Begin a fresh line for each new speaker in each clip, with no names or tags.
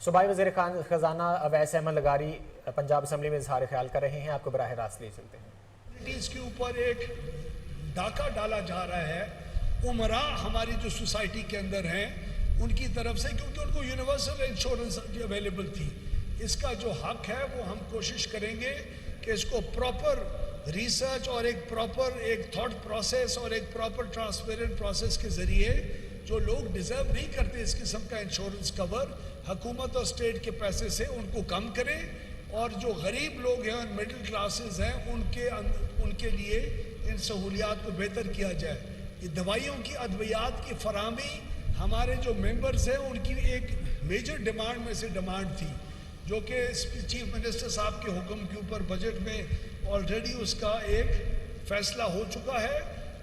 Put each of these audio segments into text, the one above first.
صوبائی وزیر خزانہ اویس احمد لغاری پنجاب اسمبلی میں اظہار خیال کر رہے ہیں، آپ کو براہ راست لے چلتے ہیں۔
اس کے اوپر ایک ڈاکہ ڈالا جا رہا ہے عمراء ہماری جو سوسائٹی کے اندر ہیں ان کی طرف سے، کیونکہ ان کو یونیورسل انشورنس اویلیبل تھی۔ اس کا جو حق ہے وہ ہم کوشش کریں گے کہ اس کو پراپر ریسرچ اور ایک پراپر ایک تھاٹ پروسیس اور ایک پراپر ٹرانسپیرنٹ پروسیس کے ذریعے جو لوگ ڈیزرو نہیں کرتے اس قسم کا انشورنس کور، حکومت اور اسٹیٹ کے پیسے سے ان کو کم کریں، اور جو غریب لوگ ہیں اور مڈل کلاسز ہیں ان کے لیے ان سہولیات کو بہتر کیا جائے۔ یہ دوائیوں کی ادویات کی فراہمی ہمارے جو ممبرز ہیں ان کی ایک میجر ڈیمانڈ میں سے ڈیمانڈ تھی، جو کہ چیف منسٹر صاحب کے حکم کے اوپر بجٹ میں آلریڈی اس کا ایک فیصلہ ہو چکا ہے۔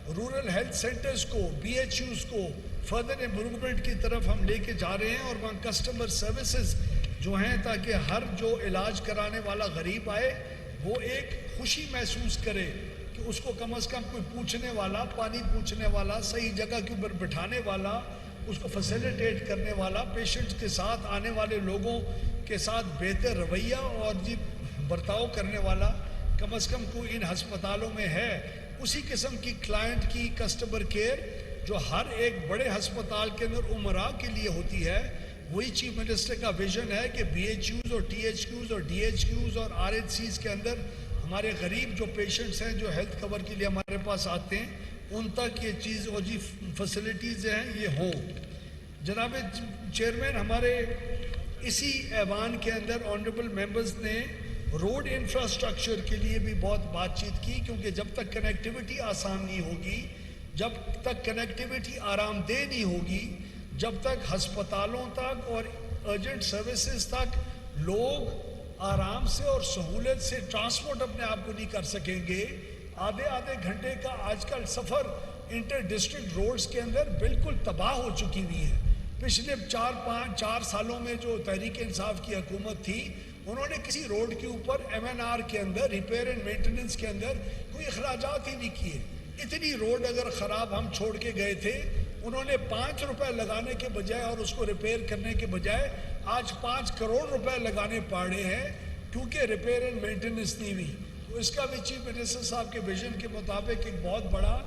رورل ہیلتھ سینٹرز کو، بی ایچ یوز کو فردر امپرومنٹ کی طرف ہم لے کے جا رہے ہیں، اور وہاں کسٹمر سروسز جو ہیں تاکہ ہر جو علاج کرانے والا غریب آئے وہ ایک خوشی محسوس کرے کہ اس کو کم از کم کوئی پوچھنے والا، پانی پوچھنے والا، صحیح جگہ کے اوپر بٹھانے والا، اس کو فیسیلیٹیٹ کرنے والا، پیشنٹس کے ساتھ آنے والے لوگوں کے ساتھ بہتر رویہ اور برتاؤ کرنے والا کم از کم کوئی ان ہسپتالوں میں ہے۔ اسی قسم کی کلائنٹ کی کسٹمر کیئر جو ہر ایک بڑے ہسپتال کے اندر عمراء کے لیے ہوتی ہے، وہی چیف منسٹر کا ویژن ہے کہ بی ایچ یوز اور ٹی ایچ کیوز اور ڈی ایچ کیوز اور آر ایچ سیز کے اندر ہمارے غریب جو پیشنٹس ہیں جو ہیلتھ کور کے لیے ہمارے پاس آتے ہیں ان تک یہ چیز اور فیسلٹیز ہیں یہ ہوں۔ جناب چیئرمین، ہمارے اسی ایوان کے اندر آنریبل ممبرز نے روڈ انفراسٹرکچر کے لیے بھی بہت بات چیت کی، کیونکہ جب تک کنیکٹیوٹی آسان نہیں ہوگی، جب تک کنیکٹیوٹی آرام دہ نہیں ہوگی، جب تک ہسپتالوں تک اور ارجنٹ سروسز تک لوگ آرام سے اور سہولت سے ٹرانسپورٹ اپنے آپ کو نہیں کر سکیں گے۔ آدھے گھنٹے کا آج کل سفر انٹر ڈسٹرکٹ روڈز کے اندر بالکل تباہ ہو چکی ہوئی ہے۔ پچھلے 4 سالوں میں جو تحریک انصاف کی حکومت تھی انہوں نے کسی روڈ کے اوپر ایم این آر کے اندر ریپیئر اینڈ مینٹیننس کے اندر کوئی اخراجات ہی نہیں کیے۔ اتنی روڈ اگر خراب ہم چھوڑ کے گئے تھے، انہوں نے 5 روپے لگانے کے بجائے اور اس کو ریپیئر کرنے کے بجائے آج 5 کروڑ روپے لگانے پڑے ہیں کیونکہ ریپیئر اینڈ مینٹیننس نہیں ہوئی۔ تو اس کا بھی چیف منسٹر صاحب کے ویژن کے مطابق ایک بہت بڑا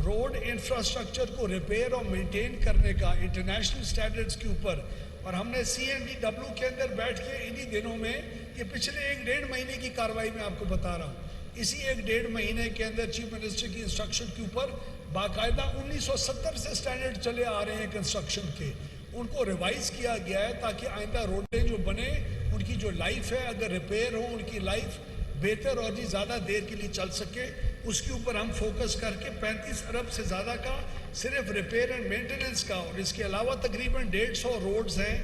روڈ انفراسٹرکچر کو ریپیئر اور مینٹین کرنے کا انٹرنیشنل سٹینڈرڈز کے اوپر، اور ہم نے سی این ڈی ڈبلیو کے اندر بیٹھ کے انہی دنوں میں یہ پچھلے 1-1.5 مہینے کی کارروائی میں آپ کو بتا رہا ہوں، اسی 1-1.5 مہینے کے اندر چیف منسٹر کی انسٹرکشن کے اوپر باقاعدہ 1970 سے سٹینڈرڈ چلے آ رہے ہیں کنسٹرکشن کے، ان کو ریوائز کیا گیا ہے تاکہ آئندہ روڈیں جو بنے ان کی جو لائف ہے اگر ریپیئر ہو ان کی لائف بہتر اور زیادہ دیر کے لیے چل سکے۔ اس کے اوپر ہم فوکس کر کے 35 ارب سے زیادہ کا صرف ریپیئر اینڈ مینٹیننس کا، اور اس کے علاوہ تقریباً 150 روڈز ہیں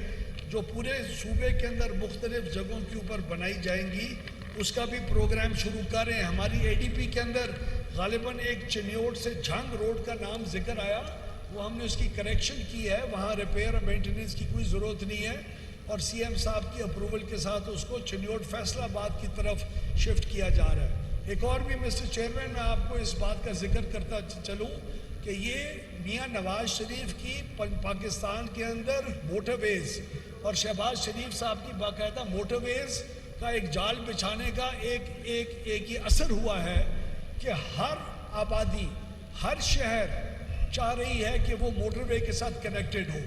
جو پورے صوبے کے اندر مختلف جگہوں کے اوپر بنائی جائیں گی، اس کا بھی پروگرام شروع کر رہے ہیں۔ ہماری اے ڈی پی کے اندر غالباً ایک چنیوٹ سے جھنگ روڈ کا نام ذکر آیا، وہ ہم نے اس کی کریکشن کی ہے، وہاں ریپیئر اور مینٹیننس کی کوئی ضرورت نہیں ہے، اور سی ایم صاحب کی اپروول کے ساتھ اس کو چنیوٹ فیصل آباد کی طرف شفٹ کیا جا رہا ہے۔ ایک اور بھی مسٹر چیئرمین میں آپ کو اس بات کا ذکر کرتا چلوں کہ یہ میاں نواز شریف کی پاکستان کے اندر موٹر ویز اور شہباز شریف صاحب کی باقاعدہ موٹر ویز کا ایک جال بچھانے کا ایک یہ اثر ہوا ہے کہ ہر آبادی، ہر شہر چاہ رہی ہے کہ وہ موٹر وے کے ساتھ کنیکٹڈ ہو۔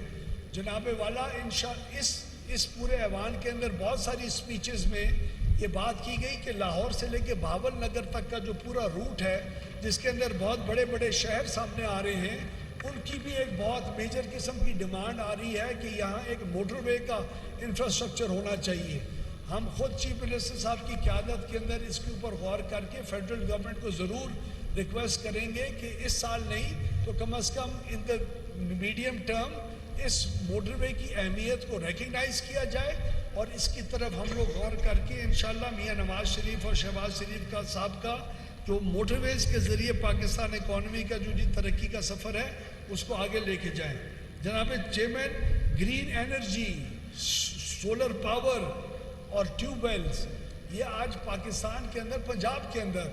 جناب والا اس پورے ایوان کے اندر بہت ساری سپیچز میں یہ بات کی گئی کہ لاہور سے لے کے بہاول نگر تک کا جو پورا روٹ ہے جس کے اندر بہت بڑے بڑے شہر سامنے آ رہے ہیں، ان کی بھی ایک بہت میجر قسم کی ڈیمانڈ آ رہی ہے کہ یہاں ایک موٹر وے کا انفراسٹرکچر ہونا چاہیے۔ ہم خود چیف منسٹر صاحب کی قیادت کے اندر اس کے اوپر غور کر کے فیڈرل گورنمنٹ کو ضرور ریکویسٹ کریں گے کہ اس سال نہیں تو کم از کم ان دا میڈیم ٹرم اس موٹر وے کی اہمیت کو ریکگنائز کیا جائے، اور اس کی طرف ہم لوگ غور کر کے انشاءاللہ میاں نواز شریف اور شہباز شریف کا صاحب کا جو موٹر ویز کے ذریعے پاکستان اکانومی کا جو ترقی کا سفر ہے اس کو آگے لے کے جائیں۔ جناب chairman, green energy, solar power اور ٹیوب ویلز، یہ آج پاکستان کے اندر، پنجاب کے اندر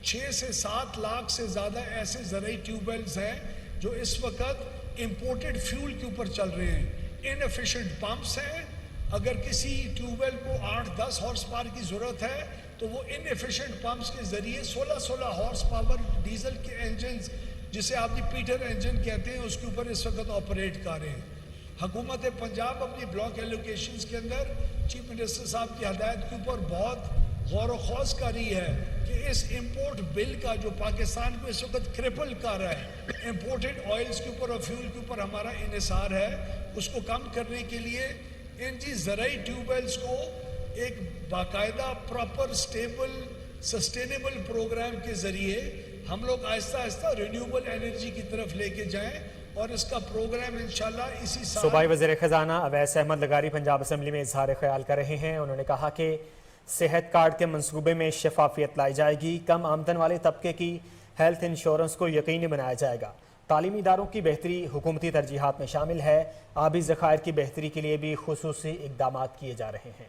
6 سے 7 لاکھ سے زیادہ ایسے زرعی ٹیوب ویلز ہیں جو اس وقت امپورٹڈ فیول کے اوپر چل رہے ہیں۔ انفیشینٹ پمپس ہیں، اگر کسی ٹیوب ویل کو 8-10 ہارس پاور کی ضرورت ہے تو وہ ان ایفیشینٹ پمپس کے ذریعے 16 ہارس پاور ڈیزل کے انجنز جسے آپ پیٹر انجن کہتے ہیں اس کے اوپر اس وقت آپریٹ کر رہے ہیں. حکومت پنجاب اپنی بلاک ایلوکیشنز کے اندر چیف منسٹر صاحب کی ہدایت کے اوپر بہت غور و خوض کر رہی ہے کہ اس امپورٹ بل کا جو پاکستان کو اس وقت کرپل کر رہا ہے, امپورٹڈ آئلز کے اوپر اور فیول کے اوپر ہمارا انحصار ہے, اس کو کم کرنے کے لیے ان زرعی ٹیوب ویلز کو ایک باقاعدہ پراپر سٹیبل سسٹینیبل پروگرام کے ذریعے ہم لوگ آہستہ آہستہ رینیوبل انرجی کی طرف لے کے جائیں, اور اس کا پروگرام انشاءاللہ اسی سال.
صوبائی وزیر خزانہ اویس احمد لغاری پنجاب اسمبلی میں اظہار خیال کر رہے ہیں. انہوں نے کہا کہ صحت کارڈ کے منصوبے میں شفافیت لائی جائے گی, کم آمدن والے طبقے کی ہیلتھ انشورنس کو یقینی بنایا جائے گا, تعلیمی اداروں کی بہتری حکومتی ترجیحات میں شامل ہے, آبی ذخائر کی بہتری کے لیے بھی خصوصی اقدامات کیے جا رہے ہیں.